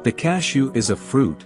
The cashew is a fruit.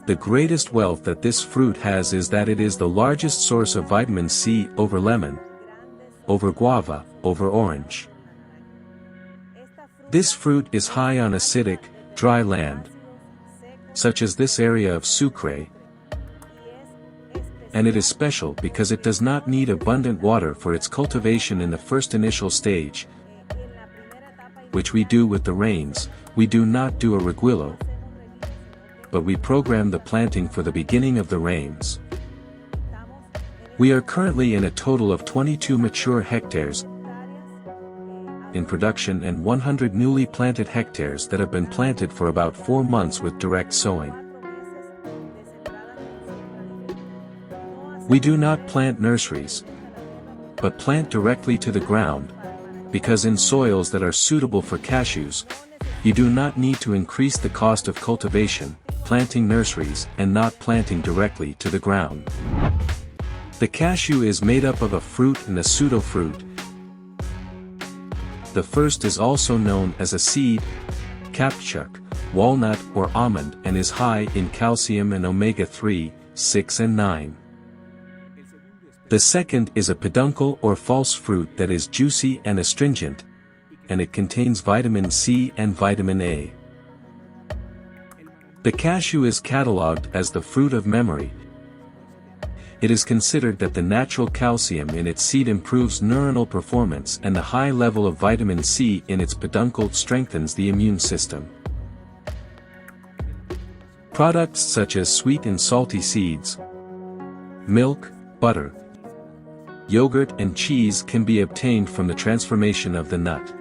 The greatest wealth that this fruit has is that it is the largest source of vitamin C over lemon, over guava, over orange. This fruit is high on acidic, dry land, such as this area of Sucre, and it is special because it does not need abundant water for its cultivation in the first initial stage, which we do with the rains. We do not do a reguilo, but we program the planting for the beginning of the rains. We are currently in a total of 22 mature hectares in production and 100 newly planted hectares that have been planted for about 4 months with direct sowing. We do not plant nurseries, but plant directly to the ground, because in soils that are suitable for cashews, you do not need to increase the cost of cultivation, planting nurseries and not planting directly to the ground. The cashew is made up of a fruit and a pseudofruit. The first is also known as a seed, caoutchouc, walnut or almond, and is high in calcium and omega-3, 6 and 9. The second is a peduncle or false fruit that is juicy and astringent, and it contains vitamin C and vitamin A. The cashew is catalogued as the fruit of memory. It is considered that the natural calcium in its seed improves neuronal performance and the high level of vitamin C in its peduncle strengthens the immune system. Products such as sweet and salty seeds, milk, butter, yogurt and cheese can be obtained from the transformation of the nut.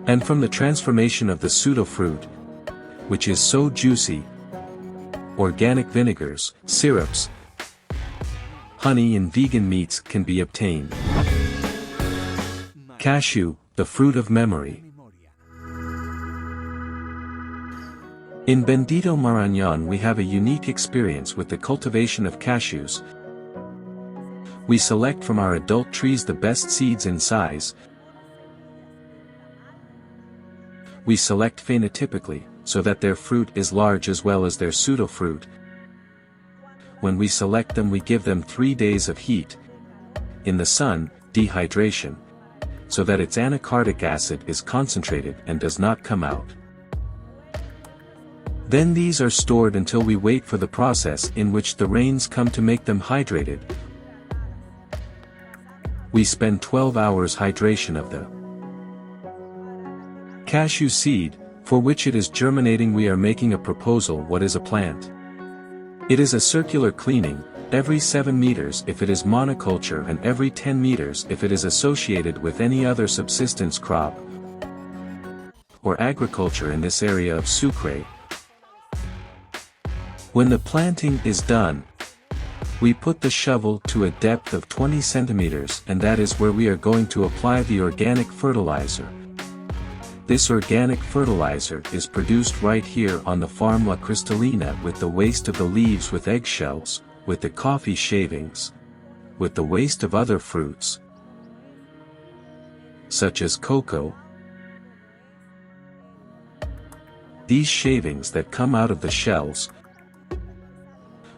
And from the transformation of the pseudofruit, which is so juicy, organic vinegars, syrups, honey and vegan meats can be obtained. Cashew, the fruit of memory. In Bendito Maranon we have a unique experience with the cultivation of cashews. We select from our adult trees the best seeds in size. We select phenotypically, so that their fruit is large as well as their pseudofruit. When we select them we give them 3 days of heat, in the sun, dehydration, so that its anacardic acid is concentrated and does not come out. Then these are stored until we wait for the process in which the rains come to make them hydrated. We spend 12 hours hydration of the cashew seed, for which it is germinating. We are making a proposal. What is a plant? It is a circular cleaning, every 7 meters if it is monoculture and every 10 meters if it is associated with any other subsistence crop or agriculture in this area of Sucre. When the planting is done, we put the shovel to a depth of 20 centimeters, and that is where we are going to apply the organic fertilizer. This organic fertilizer is produced right here on the farm La Cristalina with the waste of the leaves with eggshells, with the coffee shavings, with the waste of other fruits, such as cocoa. These shavings that come out of the shells,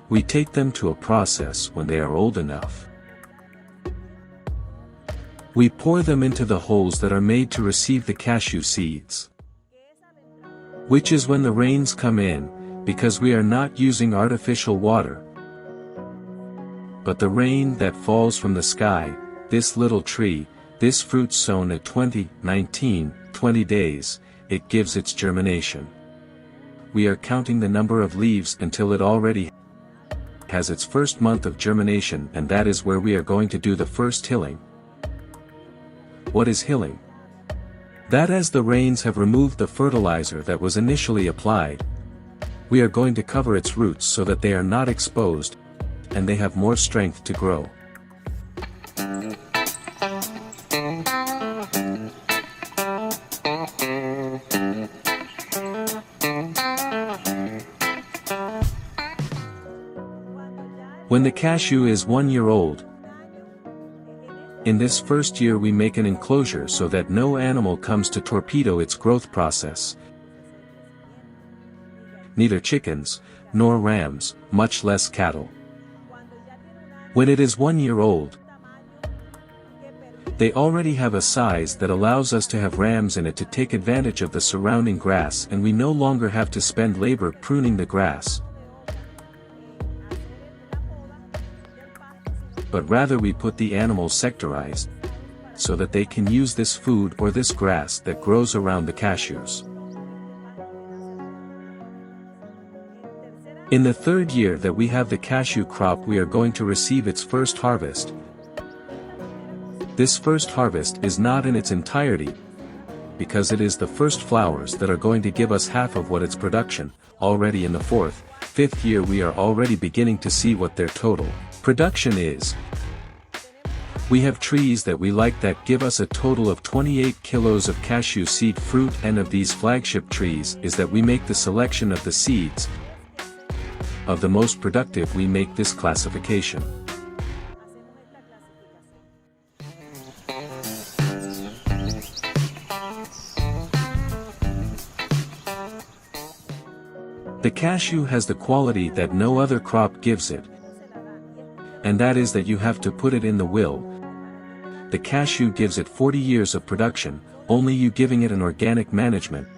we take them to a process when they are old enough. We pour them into the holes that are made to receive the cashew seeds. Which is when the rains come in, because we are not using artificial water, but the rain that falls from the sky. This little tree, this fruit sown at 20 days, it gives its germination. We are counting the number of leaves until it already has its first month of germination, and that is where we are going to do the first hilling. What is hilling? That as the rains have removed the fertilizer that was initially applied, we are going to cover its roots so that they are not exposed, and they have more strength to grow. When the cashew is 1 year old, In this first year we make an enclosure so that no animal comes to torpedo its growth process. Neither chickens, nor rams, much less cattle. When it is 1 year old, they already have a size that allows us to have rams in it to take advantage of the surrounding grass, and we no longer have to spend labor pruning the grass. But rather we put the animals sectorized, so that they can use this food or this grass that grows around the cashews. In the third year that we have the cashew crop, we are going to receive its first harvest. This first harvest is not in its entirety, because it is the first flowers that are going to give us half of what its production. Already in the fourth, fifth year we are already beginning to see what their total production is. We have trees that we like that give us a total of 28 kilos of cashew seed fruit, and of these flagship trees is that we make the selection of the seeds. Of the most productive we make this classification. The cashew has the quality that no other crop gives it, and that is that you have to put it in the will. The cashew gives it 40 years of production, only you giving it an organic management,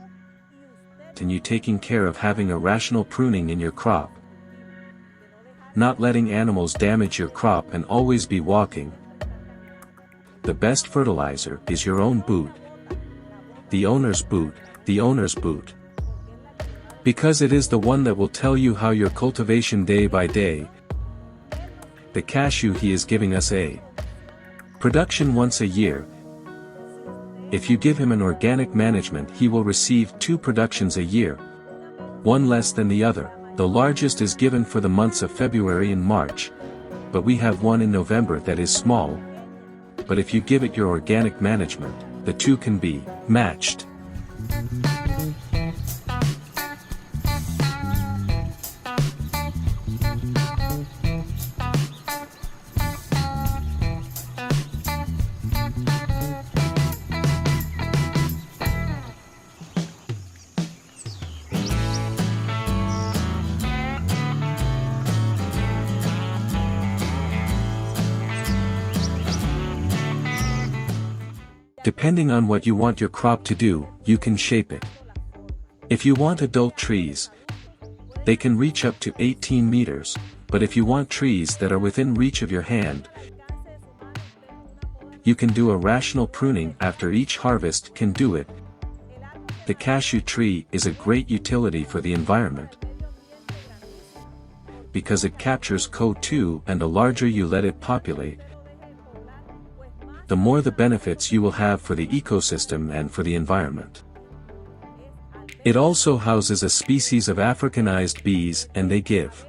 and you taking care of having a rational pruning in your crop. Not letting animals damage your crop and always be walking. The best fertilizer is your own boot. The owner's boot, the owner's boot. Because it is the one that will tell you how your cultivation day by day. The cashew he is giving us a production once a year. If you give him an organic management he will receive 2 productions a year. One less than the other. The largest is given for the months of February and March, but we have one in November that is small. But if you give it your organic management, the 2 can be matched. Depending on what you want your crop to do, you can shape it. If you want adult trees, they can reach up to 18 meters, but if you want trees that are within reach of your hand, you can do a rational pruning after each harvest can do it. The cashew tree is a great utility for the environment, because it captures CO2, and the larger you let it populate, the more the benefits you will have for the ecosystem and for the environment. It also houses a species of Africanized bees, and they give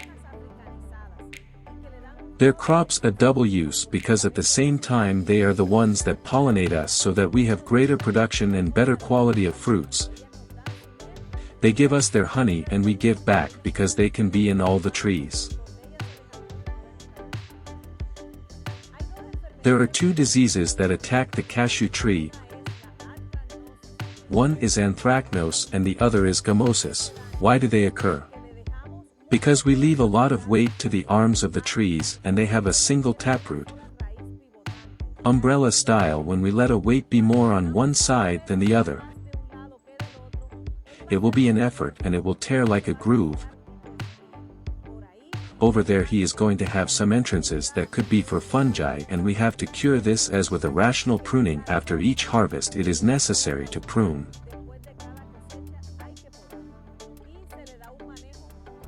their crops a double use because at the same time they are the ones that pollinate us so that we have greater production and better quality of fruits. They give us their honey and we give back because they can be in all the trees. There are 2 diseases that attack the cashew tree. One is anthracnose and the other is gamosis. Why do they occur? Because we leave a lot of weight to the arms of the trees and they have a single taproot. Umbrella style, when we let a weight be more on one side than the other, it will be an effort and it will tear like a groove. Over there he is going to have some entrances that could be for fungi, and we have to cure this as with a rational pruning. After each harvest it is necessary to prune.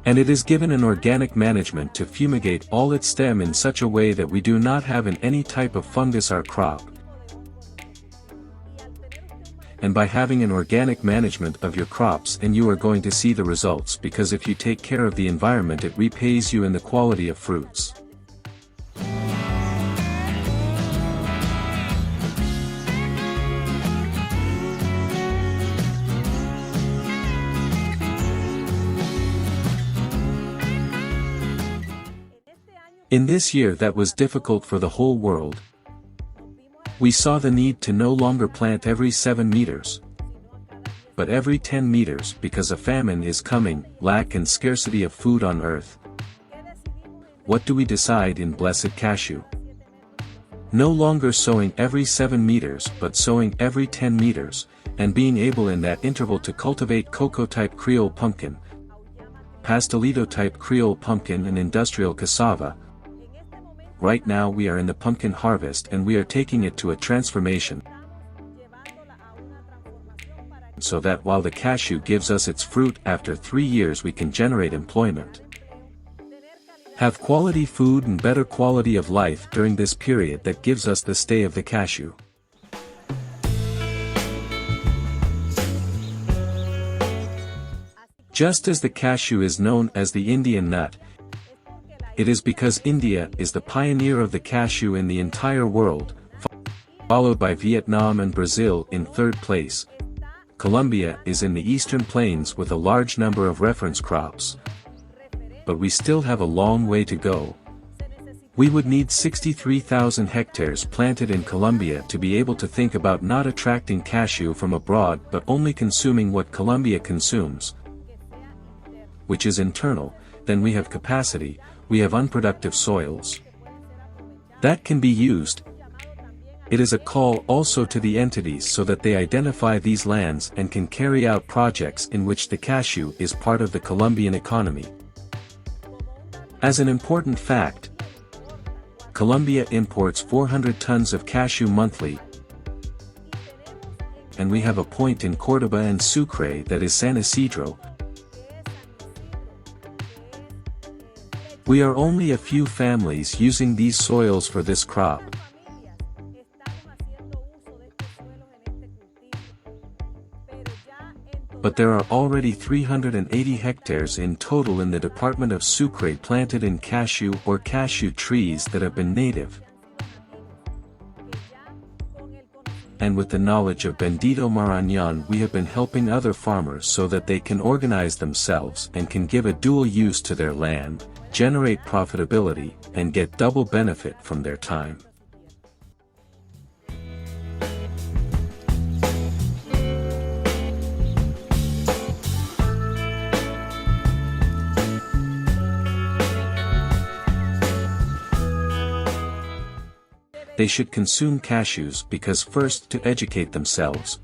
And it is given an organic management to fumigate all its stem in such a way that we do not have in any type of fungus our crop. And by having an organic management of your crops, and you are going to see the results, because if you take care of the environment it repays you in the quality of fruits. In this year that was difficult for the whole world, We saw the need to no longer plant every 7 meters, but every 10 meters because a famine is coming, lack and scarcity of food on earth. What do we decide in Blessed Cashew? No longer sowing every 7 meters but sowing every 10 meters, and being able in that interval to cultivate cocoa-type Creole pumpkin, pastelito-type Creole pumpkin and industrial cassava. Right now we are in the pumpkin harvest and we are taking it to a transformation, so that while the cashew gives us its fruit after 3 years we can generate employment, have quality food and better quality of life during this period that gives us the stay of the cashew. Just as the cashew is known as the Indian nut, it is because India is the pioneer of the cashew in the entire world, followed by Vietnam and Brazil in third place. Colombia is in the eastern plains with a large number of reference crops, but we still have a long way to go. We would need 63,000 hectares planted in Colombia to be able to think about not attracting cashew from abroad but only consuming what Colombia consumes, which is internal. Then we have capacity, we have unproductive soils that can be used. It is a call also to the entities so that they identify these lands and can carry out projects in which the cashew is part of the Colombian economy. As an important fact, Colombia imports 400 tons of cashew monthly, and we have a point in Córdoba and Sucre that is San Isidro. We are only a few families using these soils for this crop. But there are already 380 hectares in total in the department of Sucre planted in cashew or cashew trees that have been native. And with the knowledge of Bendito Maranon we have been helping other farmers so that they can organize themselves and can give a dual use to their land, generate profitability, and get double benefit from their time. They should consume cashews because first to educate themselves,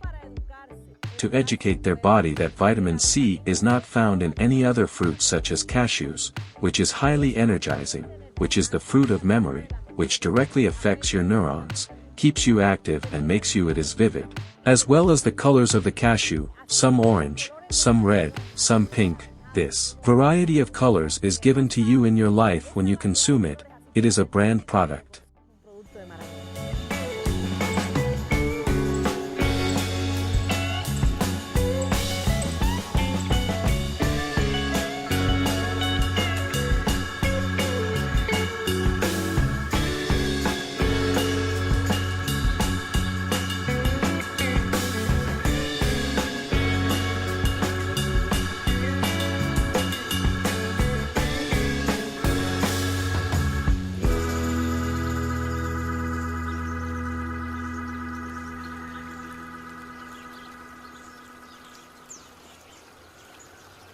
to educate their body that vitamin C is not found in any other fruit such as cashews, which is highly energizing, which is the fruit of memory, which directly affects your neurons, keeps you active and makes you it is vivid, as well as the colors of the cashew, some orange, some red, some pink. This variety of colors is given to you in your life when you consume it. It is a brand product.